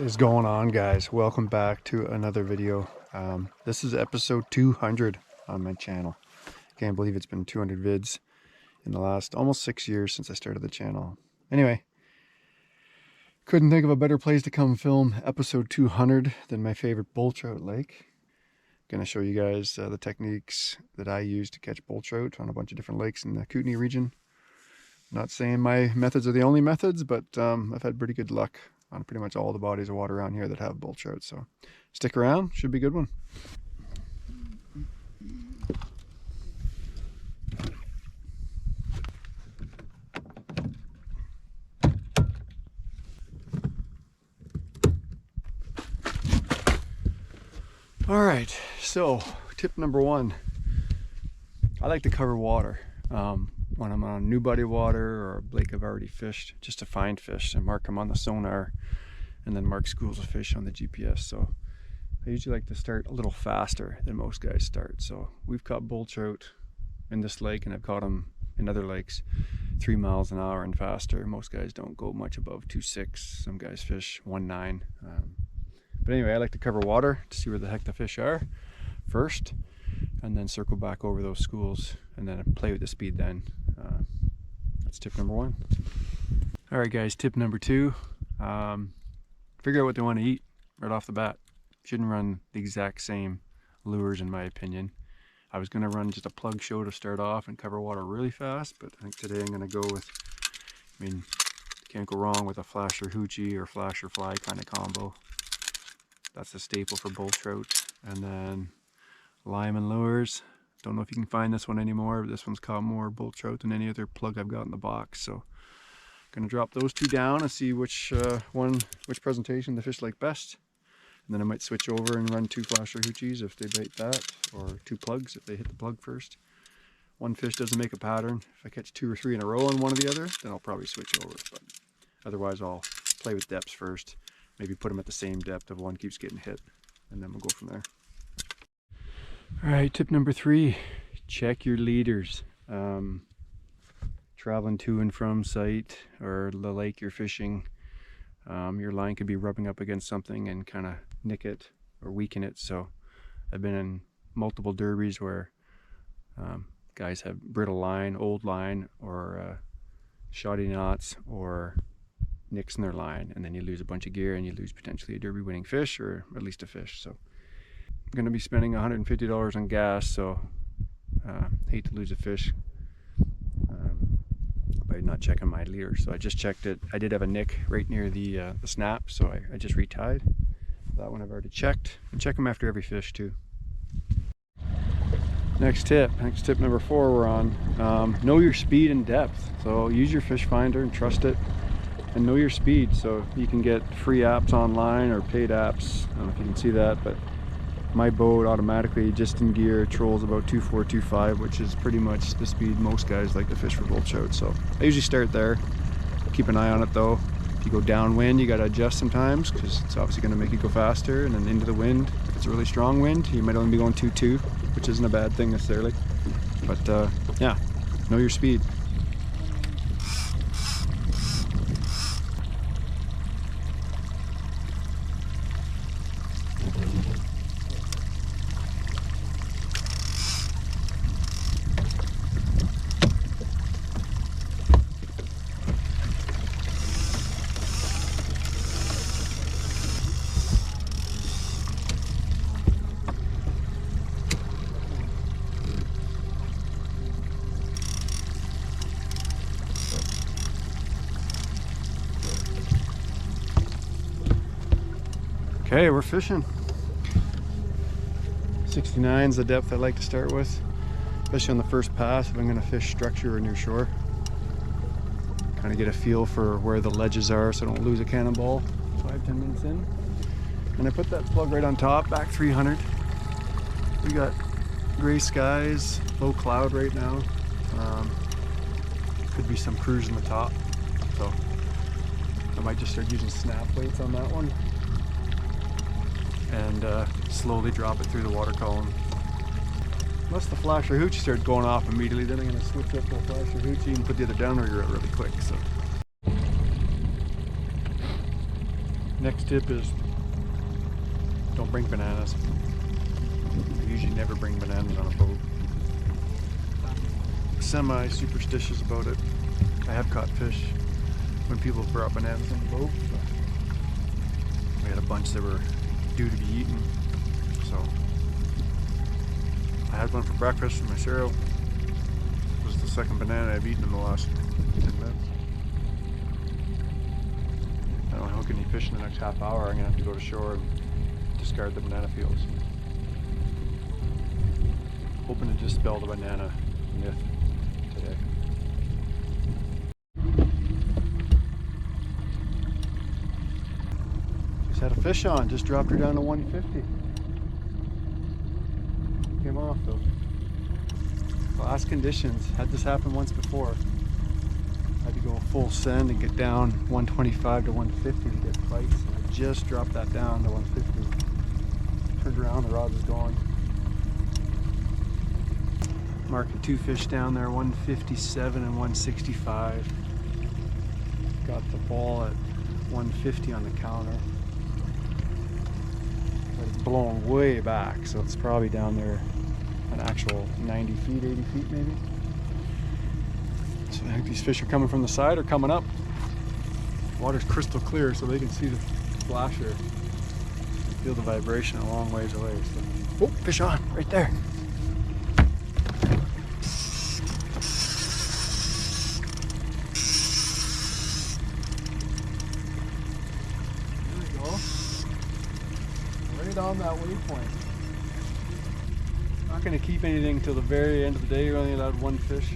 Is going on, guys? Welcome back to another video. This is episode 200 on my channel. Can't believe it's been 200 vids in the last almost 6 years since I started the channel. Anyway, couldn't think of a better place to come film episode 200 than my favorite bull trout lake. Gonna show you guys the techniques that I use to catch bull trout on a bunch of different lakes in the Kootenay region. Not saying my methods are the only methods, but I've had pretty good luck on pretty much all the bodies of water around here that have bull trout. So stick around, should be a good one. All right, so tip number one, I like to cover water. When I'm on new body water or a lake I've already fished, just to find fish and mark them on the sonar and then mark schools of fish on the GPS. So I usually like to start a little faster than most guys start. So we've caught bull trout in this lake, and I've caught them in other lakes 3 miles an hour and faster. Most guys don't go much above 2.6. Some guys fish 1.9. But anyway, I like to cover water to see where the heck the fish are first, and then circle back over those schools and then play with the speed then. That's tip number one. All right, guys, tip number two, figure out what they want to eat right off the bat. Shouldn't run the exact same lures, in my opinion. I was gonna run just a plug show to start off and cover water really fast, but I think today I'm gonna go with, can't go wrong with a flasher hoochie or flasher fly kind of combo. That's a staple for bull trout. And then Lyman lures. Don't know if you can find this one anymore, but this one's caught more bull trout than any other plug I've got in the box. So gonna drop those two down and see which presentation the fish like best. And then I might switch over and run 2 flasher hoochies if they bite that, or 2 plugs if they hit the plug first. One fish doesn't make a pattern. If I catch 2 or 3 in a row on one or the other, then I'll probably switch over. But otherwise I'll play with depths first. Maybe put them at the same depth if one keeps getting hit, and then we'll go from there. All right, tip number 3, check your leaders. Traveling to and from site or the lake you're fishing, your line could be rubbing up against something and kind of nick it or weaken it. So I've been in multiple derbies where guys have brittle line, old line, or shoddy knots or nicks in their line, and then you lose a bunch of gear and you lose potentially a derby winning fish, or at least a fish. So I'm going to be spending $150 on gas, so hate to lose a fish by not checking my leader. So I just checked it. I did have a nick right near the snap, so I just retied. That one I've already checked, and check them after every fish too. Next tip number 4 we're on. Know your speed and depth. So use your fish finder and trust it, and know your speed. So you can get free apps online or paid apps. I don't know if you can see that, but my boat automatically, just in gear, trolls about 2.4, 2.5, which is pretty much the speed most guys like to fish for bull trout. So I usually start there. Keep an eye on it though. If you go downwind, you got to adjust sometimes, because it's obviously going to make you go faster. And then into the wind, if it's a really strong wind, you might only be going 2.2, which isn't a bad thing necessarily. But yeah, know your speed. Okay, we're fishing. 69 is the depth I like to start with, especially on the first pass if I'm going to fish structure or near shore. Kind of get a feel for where the ledges are so I don't lose a cannonball 5-10 minutes in. And I put that plug right on top, back 300. We got gray skies, low cloud right now. Could be some cruise in the top, so I might just start using snap weights on that one and slowly drop it through the water column. Unless the flasher hoochie starts going off immediately, then I'm going to switch up to the flasher hoochie and put the other downrigger out really quick. So Next tip is don't bring bananas. I usually never bring bananas on a boat. Semi-superstitious about it. I have caught fish when people brought bananas on the boat. We had a bunch that were due to be eaten, so I had one for breakfast in my cereal. It was the second banana I've eaten in the last 10 minutes. I don't hook any fish in the next half hour. I'm gonna have to go to shore and discard the banana peels. Hoping to dispel the banana myth today. Just had a fish on, just dropped her down to 150. Came off though. Last conditions, had this happen once before. Had to go full send and get down 125 to 150 to get bites. And I just dropped that down to 150. Turned around, the rod was gone. Marking 2 fish down there, 157 and 165. Got the ball at 150 on the counter. But it's blown way back, so it's probably down there an actual 90 feet, 80 feet maybe. So I think these fish are coming from the side or coming up. Water's crystal clear, so they can see the flasher. Feel the vibration a long ways away. So. Oh, fish on, right there. There we go. Right on that waypoint. Not going to keep anything till the very end of the day. You're only allowed 1 fish.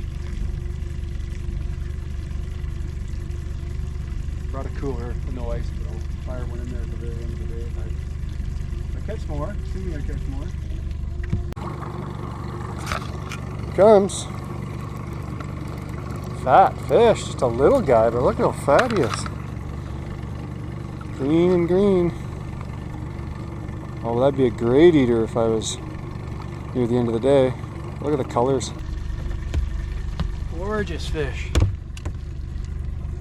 Brought a cooler with no ice, but I'll fire one in there at the very end of the day. If I catch more, assuming I catch more. Here comes. Fat fish, just a little guy, but look how fat he is. Green and green. Oh, that'd be a great eater if I was near the end of the day. Look at the colors. Gorgeous fish.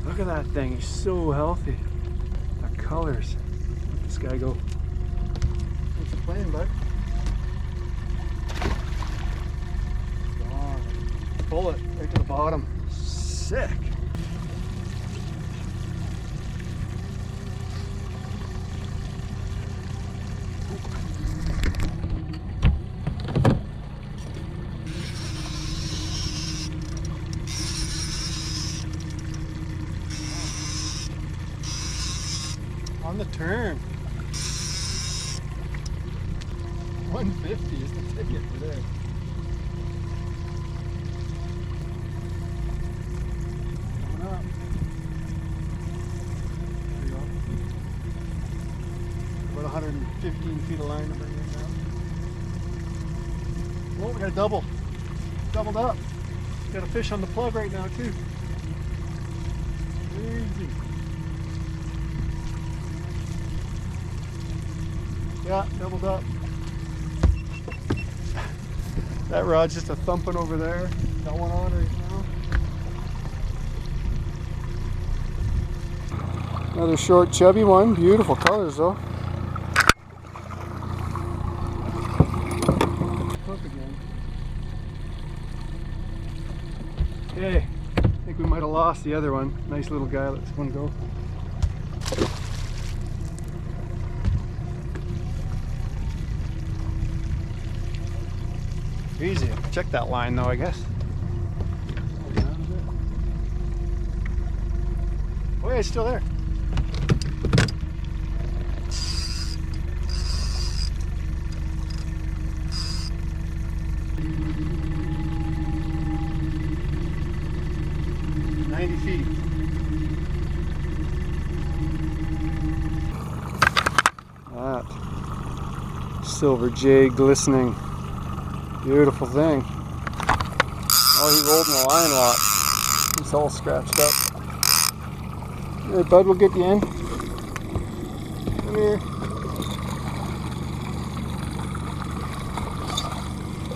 Look at that thing, he's so healthy. The colors. Let this guy go. What's the plan, bud? Gone. Pull it right to the bottom. Sick. On the turn. 150 is the ticket today. Coming up. There we go. About 115 feet of line to bring in now. Oh, we got a double. Doubled up. Got a fish on the plug right now too. Crazy. Yeah, doubled up. That rod's just a thumping over there. Got one on right now. Another short, chubby one. Beautiful colors though. Hook again. Okay, I think we might have lost the other one. Nice little guy. Let this one go. Easy. Check that line though, I guess. Oh yeah, it's still there. Feet. That silver jade glistening. Beautiful thing. Oh, he rolled in the line a lot. He's all scratched up. Hey, bud, we'll get you in. Come here.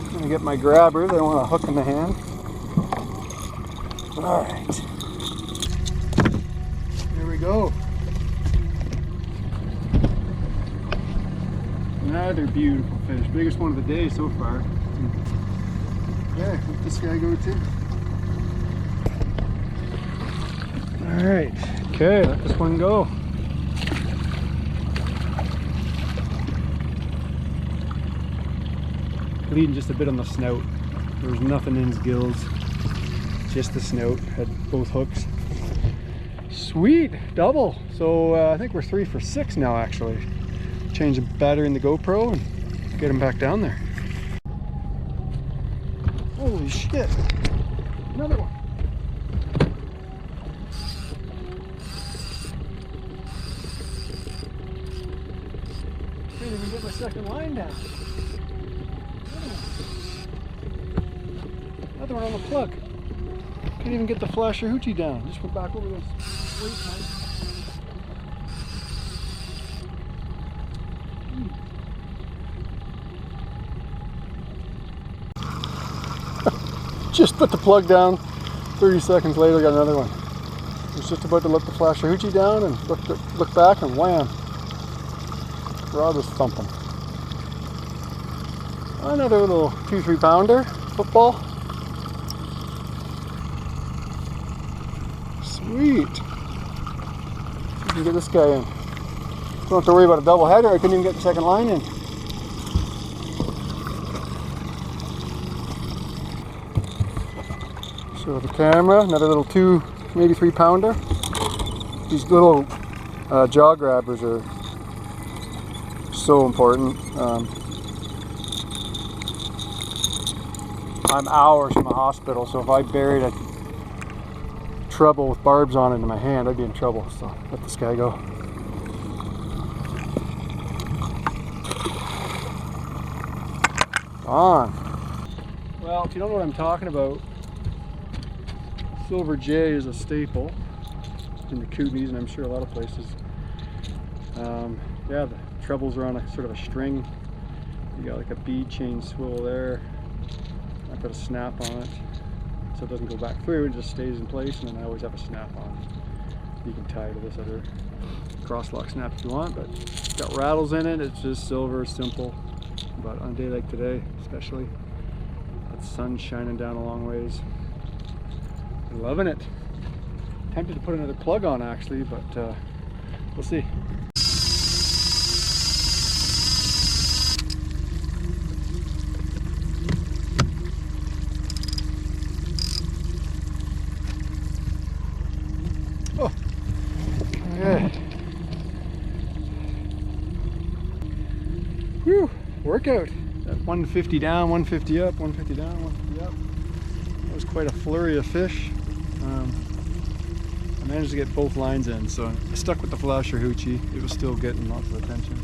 I'm gonna get my grabbers. I don't want a hook in the hand. All right. Here we go. Another beautiful fish. Biggest one of the day so far. Okay, let this guy go too. Alright, okay, let this one go. Bleeding just a bit on the snout. There was nothing in his gills, just the snout. Had both hooks. Sweet, double. So I think we're 3 for 6 now actually. Change the battery in the GoPro and get him back down there. Holy shit, another one. Can't even get my second line down. Another one on the plug. Can't even get the flasher hoochie down. Just went back over this weight line. Just put the plug down. 30 seconds later, got another one. Was just about to let the flasher hoochie down and look back and wham. Rod was thumping. Another little 2-3 pounder football. Sweet. You can get this guy in. Don't have to worry about a double header. I couldn't even get the second line in. Show the camera. Another little 2, maybe 3 pounder. These little jaw grabbers are so important. I'm hours from the hospital, so if I buried a treble with barbs on it in my hand, I'd be in trouble. So let this guy go. On. Well, if you don't know what I'm talking about, Silver J is a staple in the Kootenays, and I'm sure a lot of places. Yeah, the trebles are on a sort of a string. You got like a bead chain swivel there. I put a snap on it so it doesn't go back through, it just stays in place, and then I always have a snap on. You can tie to this other cross-lock snap if you want, but it's got rattles in it. It's just silver, simple. But on a day like today, especially, that sun's shining down a long ways. I'm loving it. Tempted to put another plug on actually, but we'll see. Oh, okay. Whew, workout. At 150 down, 150 up, 150 down, 150 up. That was quite a flurry of fish. I managed to get both lines in, so I stuck with the flasher hoochie. It was still getting lots of attention.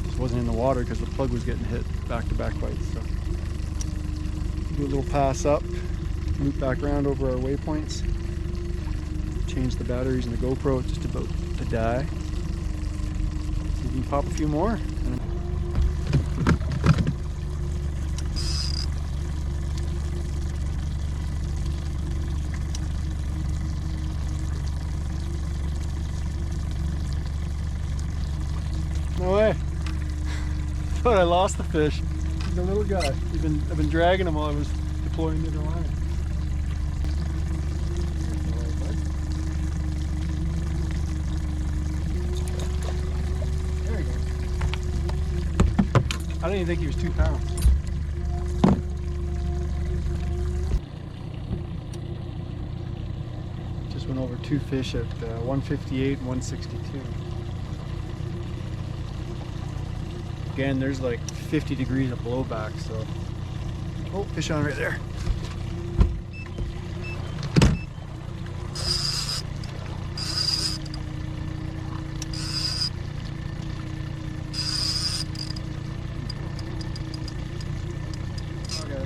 Just wasn't in the water because the plug was getting hit back-to-back bites. So do a little pass up, loop back around over our waypoints. Change the batteries in the GoPro. It's just about to die. So you can pop a few more. No way. Thought I lost the fish. He's a little guy. I've been dragging him while I was deploying the other line. There he goes. I didn't even think he was 2 pounds. Just went over 2 fish at 158 and 162. Again, there's like 50 degrees of blowback, so. Oh, fish on right there. Okay,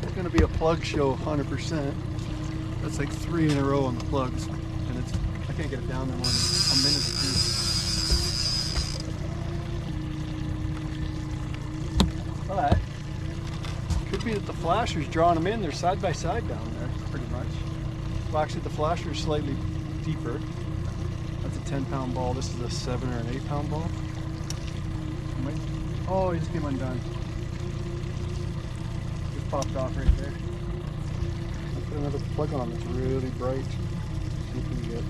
it's gonna be a plug show 100%. That's like 3 in a row on the plugs, and I can't get it down there in a minute or 2. But could be that the flasher's drawing them in. They're side by side down there, pretty much. Well, actually, the flasher's slightly deeper. That's a 10-pound ball. This is a 7 or an 8-pound ball. Oh, he just came undone. Just popped off right there. Let's put another plug on that's really bright. See if we can get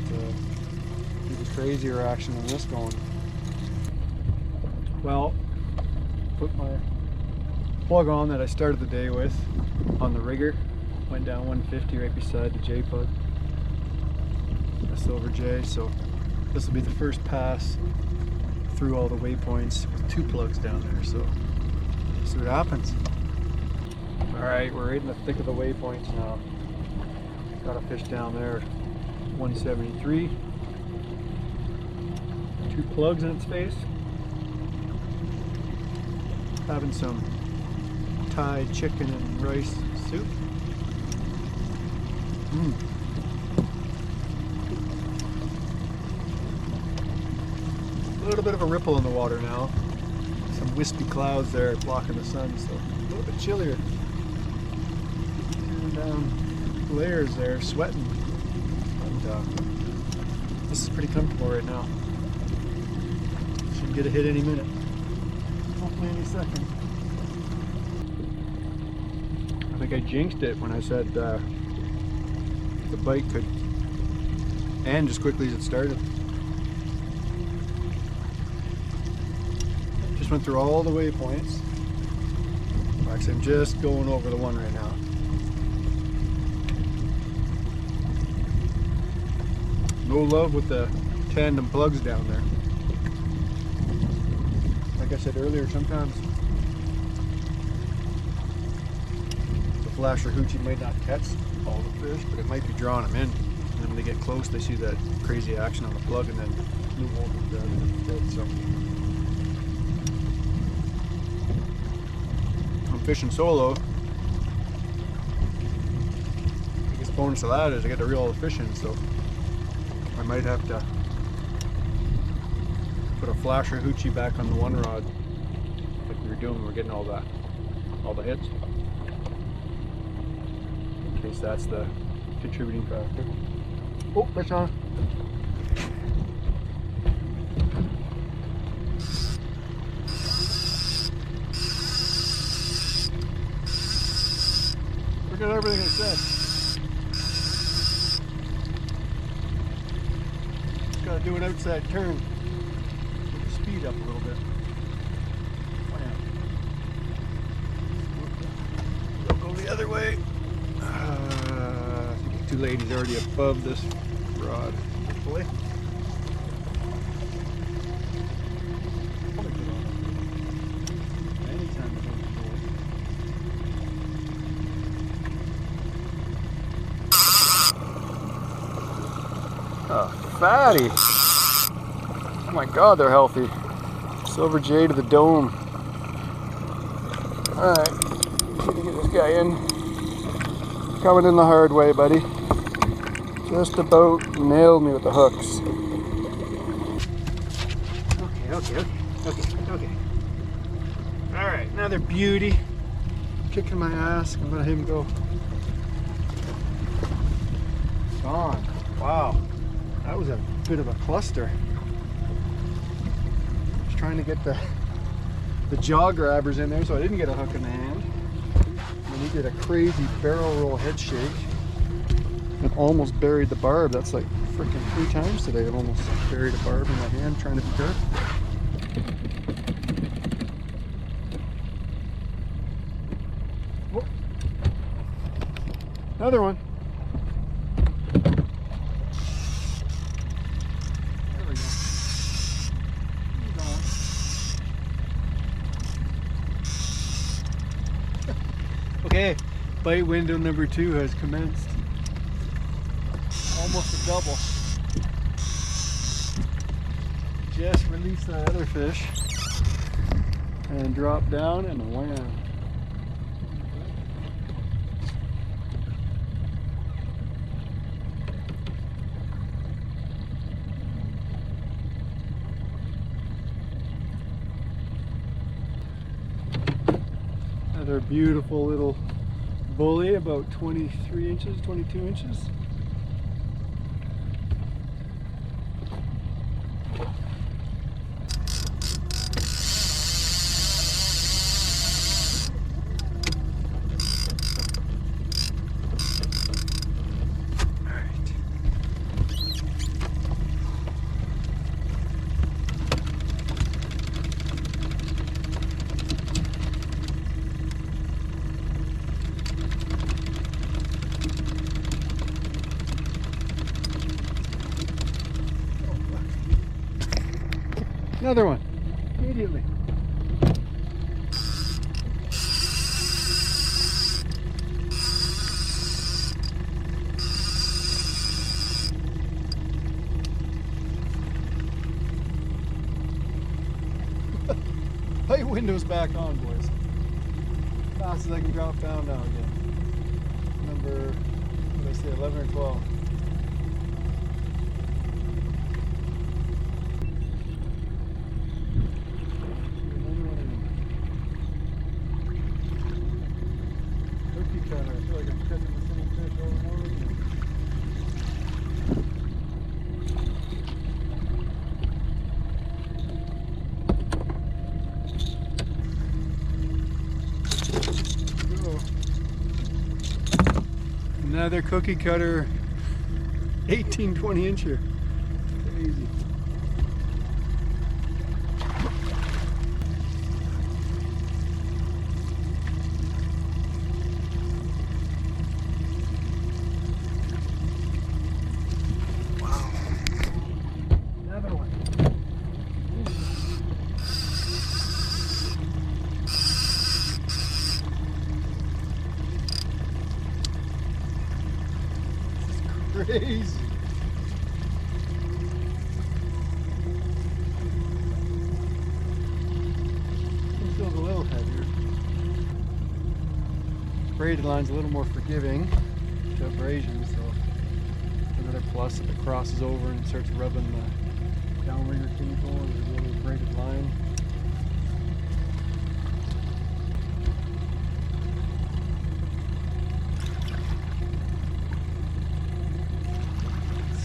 even crazier action than this going. Well, put my plug on that I started the day with on the rigger. Went down 150 right beside the J plug, a silver J. So this will be the first pass through all the waypoints with 2 plugs down there. So see what happens. All right, we're right in the thick of the waypoints now. Got a fish down there, 173. 2 plugs in its face. Having some Thai chicken and rice soup. A little bit of a ripple in the water now. Some wispy clouds there blocking the sun, so a little bit chillier. And down layers there, sweating. But this is pretty comfortable right now. Should get a hit any minute. Hopefully any second. I think I jinxed it when I said the bite could end as quickly as it started. Just went through all the waypoints. Actually, I'm just going over the one right now. No love with the tandem plugs down there. Like I said earlier, sometimes the flasher hoochie might not catch all the fish, but it might be drawing them in. And then when they get close, they see that crazy action on the plug, and then move over to the dead. So I'm fishing solo. Biggest bonus of that is I get to reel all the fish in, so I might have to put a flasher hoochie back on the one rod like we were doing when we were getting all the hits. In case that's the contributing factor. Oh, fish on. Forget everything I said. Gotta do an outside turn. Get the speed up a little bit. We'll go the other way. I think the 2 ladies already above this rod, hopefully. Fatty. Oh my god, they're healthy. Silver J to the dome. Alright, need to get this guy in. Coming in the hard way, buddy. Just about nailed me with the hooks. Okay. Alright, another beauty. Kicking my ass. I'm gonna let him go. Gone. Wow. That was a bit of a cluster. Just trying to get the jaw grabbers in there so I didn't get a hook in the hand. And he did a crazy barrel roll head shake and almost buried the barb. That's like freaking 3 times today. I've almost buried a barb in my hand trying to be careful. Whoa. Another one. Okay, bite window number 2 has commenced. Almost a double. Just released that other fish and dropped down and wham. Another beautiful little bully, about 23 inches, 22 inches. Another one. Immediately. Light window's back on, boys. Fast as I can drop down now again. Number, what did I say, 11 or 12? Cookie cutter. I feel like I'm catching the same fish over and over again. Another cookie cutter, 18, 20 incher. Crazy. Wow. Another one. Crazy. This feels a little heavier. Braided line's a little more forgiving to abrasion, so another plus if it crosses over and starts rubbing the downrigger cable or the really braided line.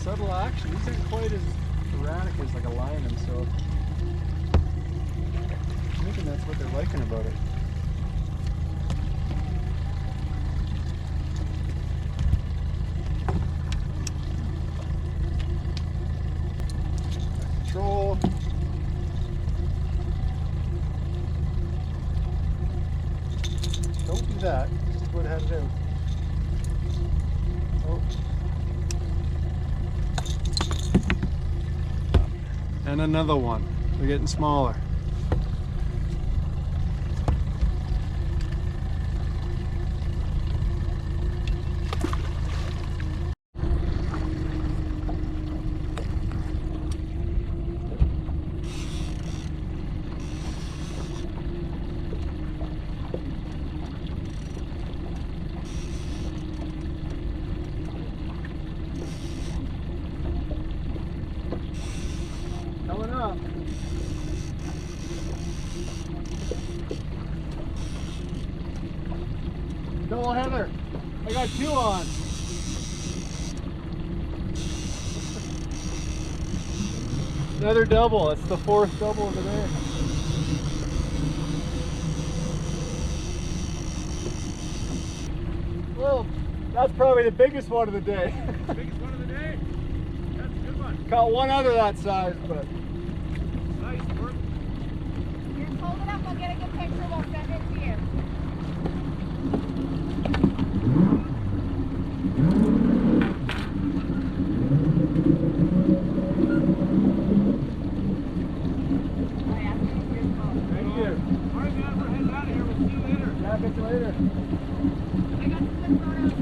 Subtle action. These aren't quite as erratic as like a lineman, so I'm thinking that's what they're liking about it. Control. Don't do that. Just go ahead and out. Oh. And another one. They're getting smaller. Coming up. Double heather. I got two on. Another double. That's the fourth double of the day. Well, that's probably the biggest one of the day. Biggest one of the day? That's a good one. Caught one other that size, but Nice work. Here, hold it up. I'll get a good picture. We'll send it to you. thank you. All right, man, we're heading out of here. We'll see you later. Yeah, catch you later. I got some good photos.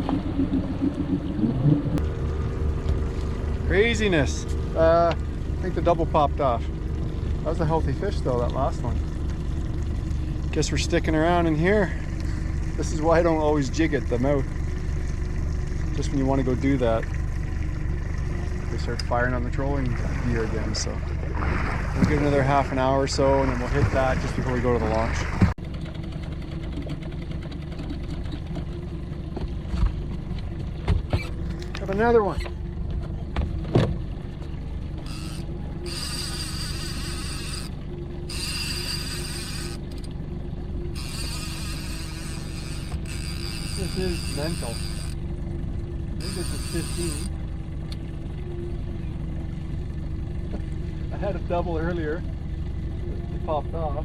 Craziness. I think the double popped off. That was a healthy fish though, that last one. Guess we're sticking around in here. This is why I don't always jig at the mouth. Just when you want to go do that, they start firing on the trolling gear again. So we'll give it another half an hour or so and then we'll hit that just before we go to the launch. Have another one. This is mental. I think this is 15. I had a double earlier. It popped off.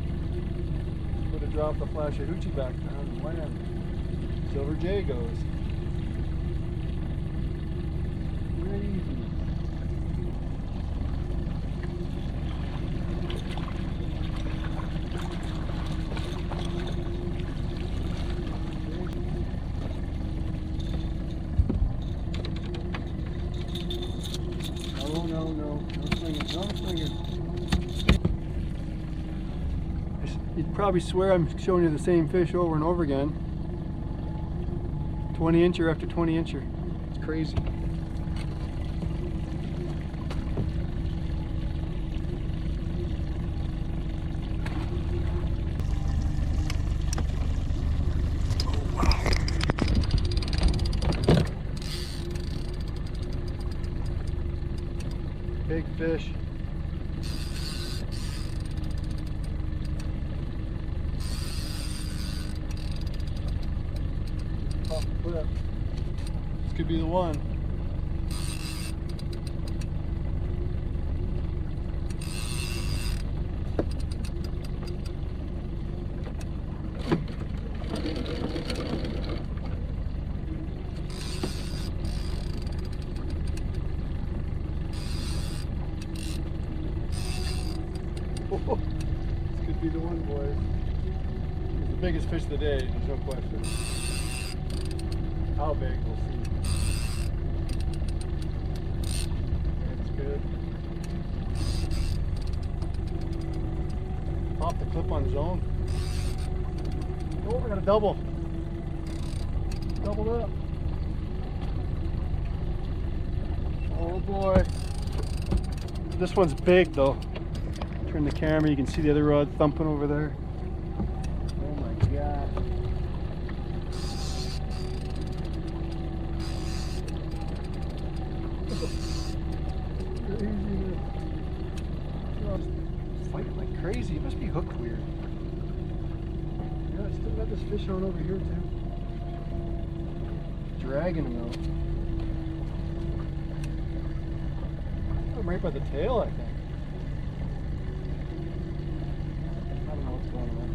Would have dropped the flash of hoochie back down and wham. Silver J goes. Crazy. Probably swear I'm showing you the same fish over and over again. 20 incher after 20 incher. It's crazy. Big fish. Off the cliff. This could be the one. This could be the one, boys. It's the biggest fish of the day, there's no question. How big, we'll see. That's good. Off the clip on his own. Oh, I got a double. Doubled up. Oh boy. This one's big though. Turn the camera, you can see the other rod thumping over there. Oh my god. Crazy. Fighting like crazy. It must be hooked weird. Yeah, I still got this fish on over here too. Dragging him out. I'm right by the tail, I think. I don't know what's going on.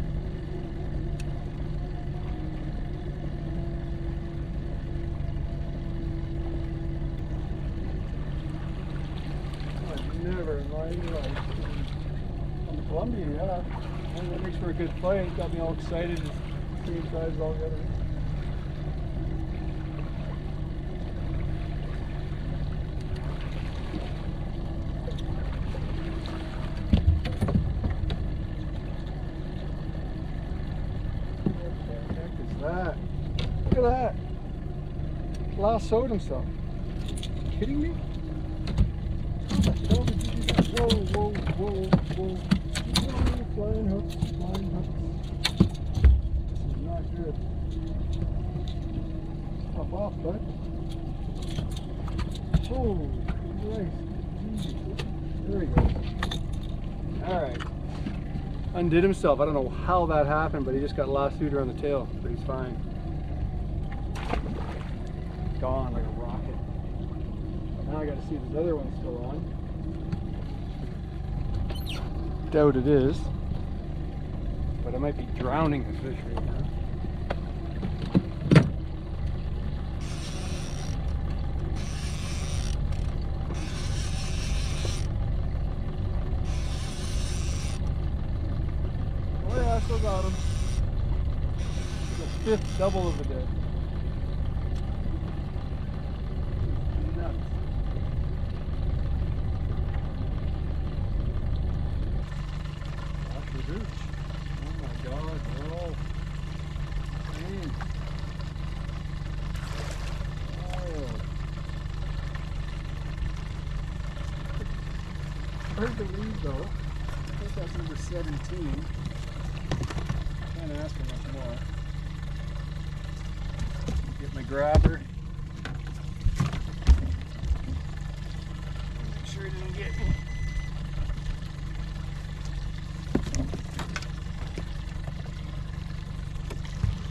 I've never in my life. On the Columbia, yeah. And that makes for a good fight. Got me all excited. Same size all together. That. Look at that. Lassoed himself. Are you kidding me? How the hell did you do that? Whoa, whoa, whoa, whoa. Whoa, flying hooks, flying hooks. This is not good. Pop off, bud. Oh, nice. Easy. There he goes. Alright. Undid himself. I don't know how that happened, but he just got lassoed around the tail, but he's fine. Gone like a rocket. Now I gotta see if this other one's still on. Doubt it is, but I might be drowning the fish right now. I still got him. The 5th double of the day. Nuts. That's the hooch. Oh my god, they're all clean. Oh. Hard to believe though. I think that's number 17. Can't ask for much more. Get my grabber. Make sure he didn't get me.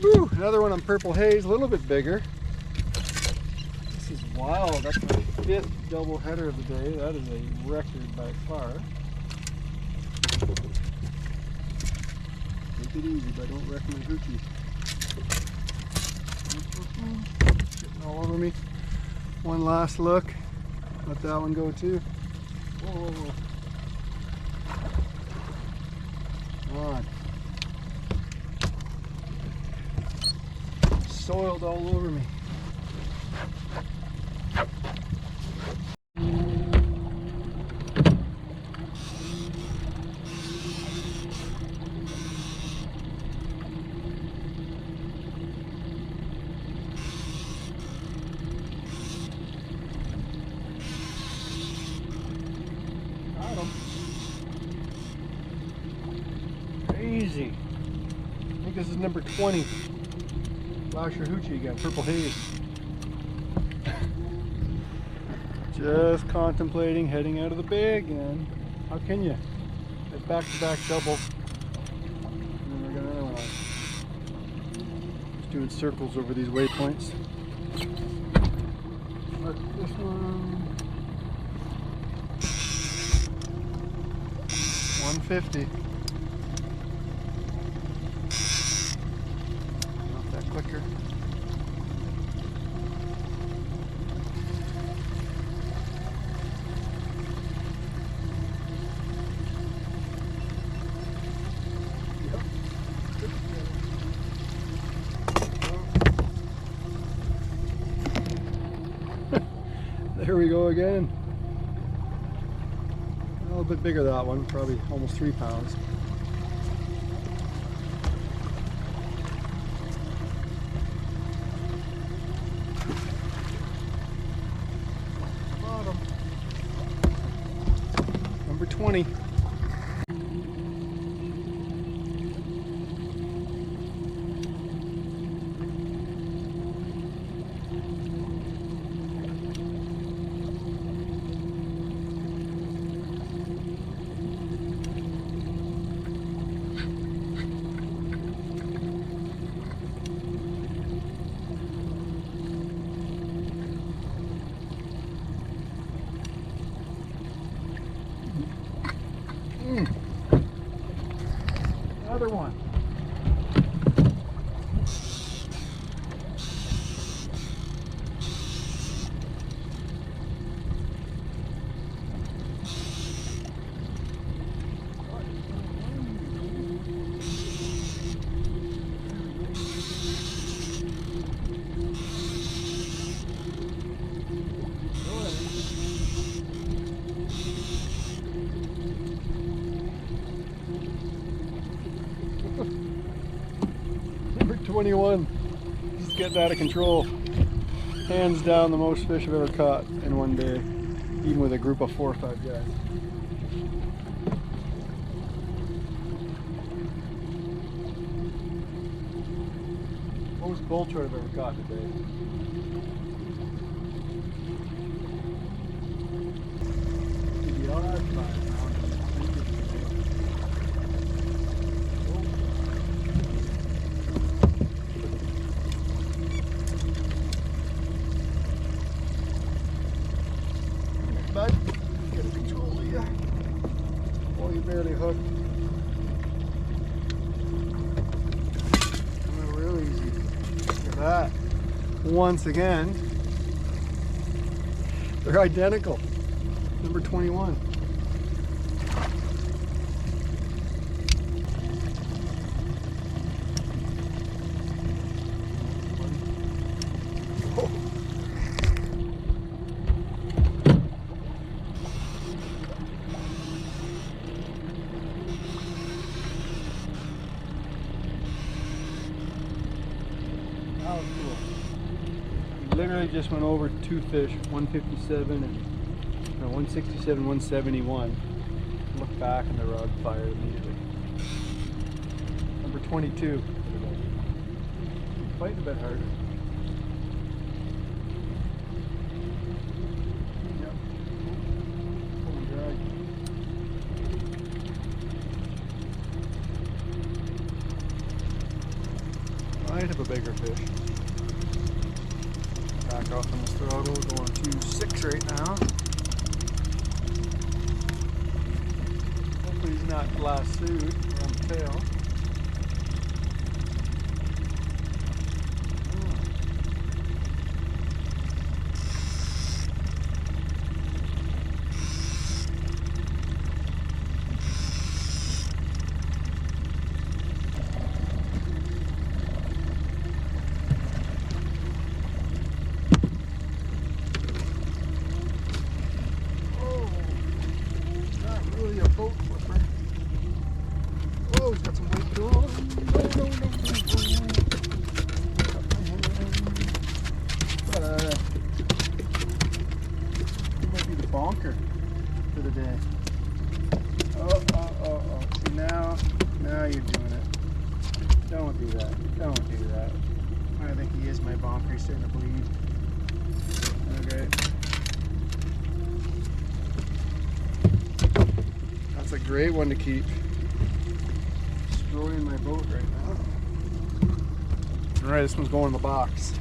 Woo! Another one on purple haze, a little bit bigger. This is wild. That's my 5th double header of the day. That is a record by far. Take it easy, but don't wreck my hoochie. Getting all over me. One last look. Let that one go too. Whoa, whoa, whoa. Come on. Soiled all over me. is number 20. Lasher hoochie again, purple haze. Just contemplating heading out of the bay again. How can you? A back-to-back double. And then we're gonna another one. Just doing circles over these waypoints. Mark this one. 150. Off that clicker. There we go again. A little bit bigger that one, probably almost 3 pounds. Bottom. Number 20. Another one. Number 21. Just getting out of control. Hands down the most fish I've ever caught in one day, even with a group of 4 or 5 guys. Most bull trout I've ever caught today. The odd 5 pounds. Bud, get a control of you. Oh, you barely hooked. Oh, real easy. Look at that. Once again, they're identical. Number 21. Oh. That was cool. We literally just went over 2 fish, 157 and 167, 171. Look back and the rod fired immediately. Number 22. Fighting a bit harder. Yep. Pulling drag. Might have a bigger fish. Back off on this throttle, going to 6 right now. Hopefully he's not lassoed around the tail. Really a boat flipper. Oh, he's got some weight to him. No. He might be the bonker for the day. Oh. See, now you're doing it. Don't do that. Don't do that. I think he is my bonker. He's starting to bleed. Okay. That's a great one to keep. Destroying my boat right now. Alright, this one's going in the box.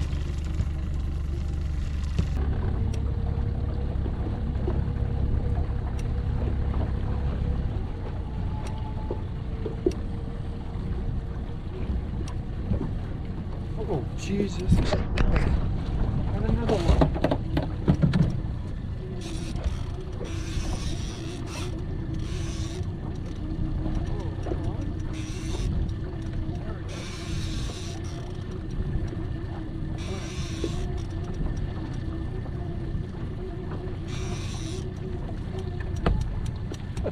Oh, Jesus. And another one.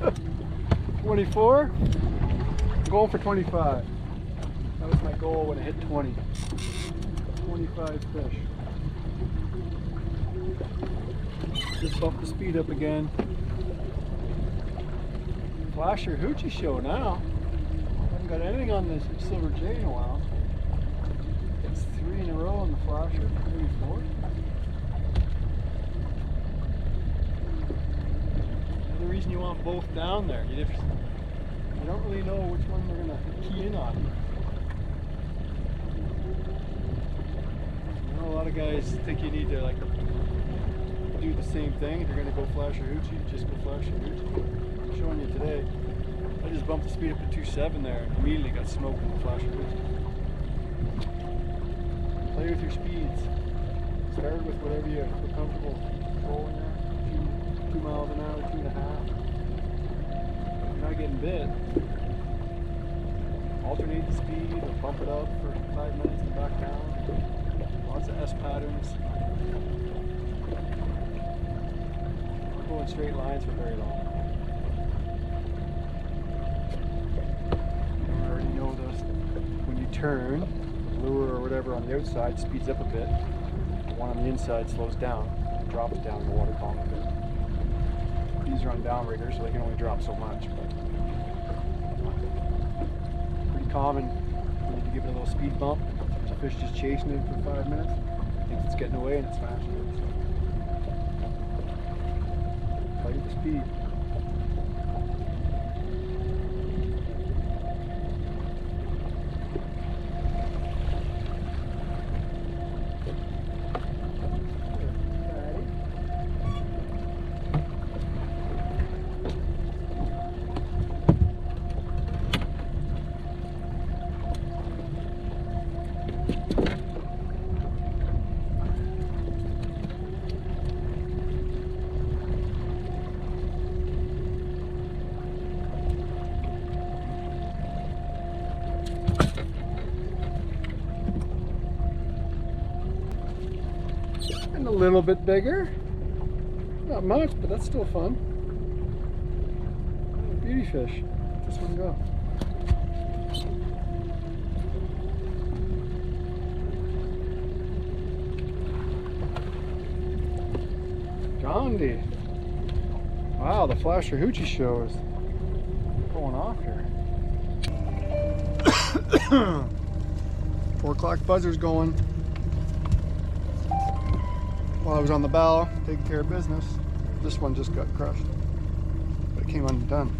Oh, 24? I'm going for 25. That was my goal when I hit 20. 25 fish. Just bump the speed up again. Flasher hoochie show now. Haven't got anything on this Silver J in a while. It's 3 in a row on the flasher, maybe 4. The reason you want both down there, you don't really know which one they're gonna key in on. A lot of guys think you need to like do the same thing. If you're going to go flash or hoochie, just go flash or hoochie. I'm showing you today. I just bumped the speed up to 2.7 there and immediately got smoked in the flash or hoochie. Play with your speeds. Start with whatever you feel comfortable rolling at. 2 miles an hour, 2.5. If you're not getting bit, alternate the speed or bump it up for 5 minutes and back down. Lots of S patterns. Don't go in straight lines for very long. You already know this. When you turn, the lure or whatever on the outside speeds up a bit. The one on the inside slows down and drops down in the water column a bit. These are on downriggers, so they can only drop so much. But pretty common. You need to give it a little speed bump. The fish just chasing it for 5 minutes. Thinks it's getting away and it's smashing it. So play with the speed. And a little bit bigger. Not much, but that's still fun. Beauty fish. Let this one go. John D. Wow, the flasher hoochie show is going off here. 4 o'clock buzzer's going. While I was on the bow, taking care of business, this one just got crushed. But it came undone.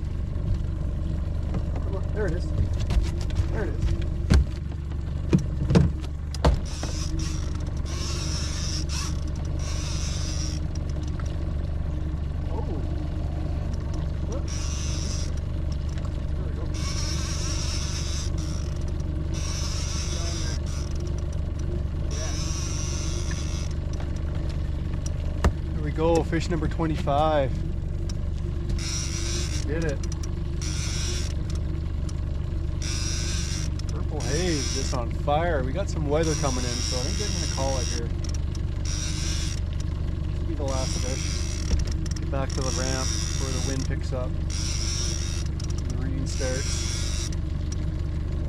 Look, there it is. There it is. Oh. Whoop. There we go. There we go, fish number 25. Did it. Purple haze, just on fire. We got some weather coming in, so I think they're going to call it here. This will be the last fish. Get back to the ramp before the wind picks up. And the rain starts.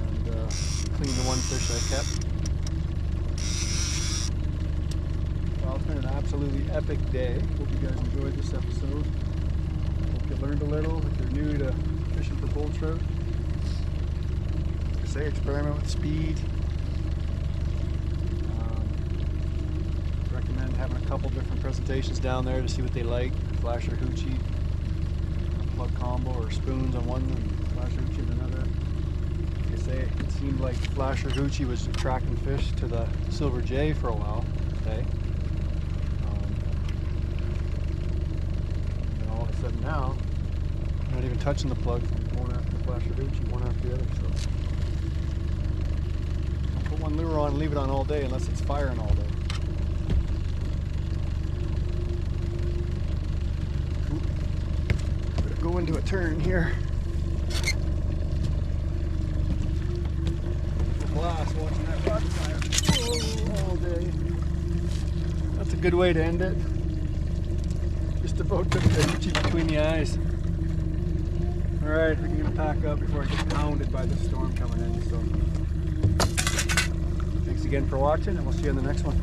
And clean the one fish I kept. Well, it's been an absolutely epic day. Hope you guys enjoyed this episode. Hope you learned a little if you're new to fishing for bull trout. Like I say, experiment with speed. Recommend having a couple different presentations down there to see what they like. Flash or hoochie, plug combo, or spoons on one and flash or hoochie on another. Like I say, it seemed like flash or hoochie was attracting fish to the silver jay for a while. Okay. And all of a sudden now, I'm not even touching the plug from going after the flash or hoochie, one after the other. So I'll put one lure on and leave it on all day unless it's firing all day. Go into a turn here. Blast watching that rod fire all day. That's a good way to end it. Just about took the hoochie between the eyes. Alright, we're gonna pack up before I get pounded by the storm coming in. So thanks again for watching, and we'll see you in the next one.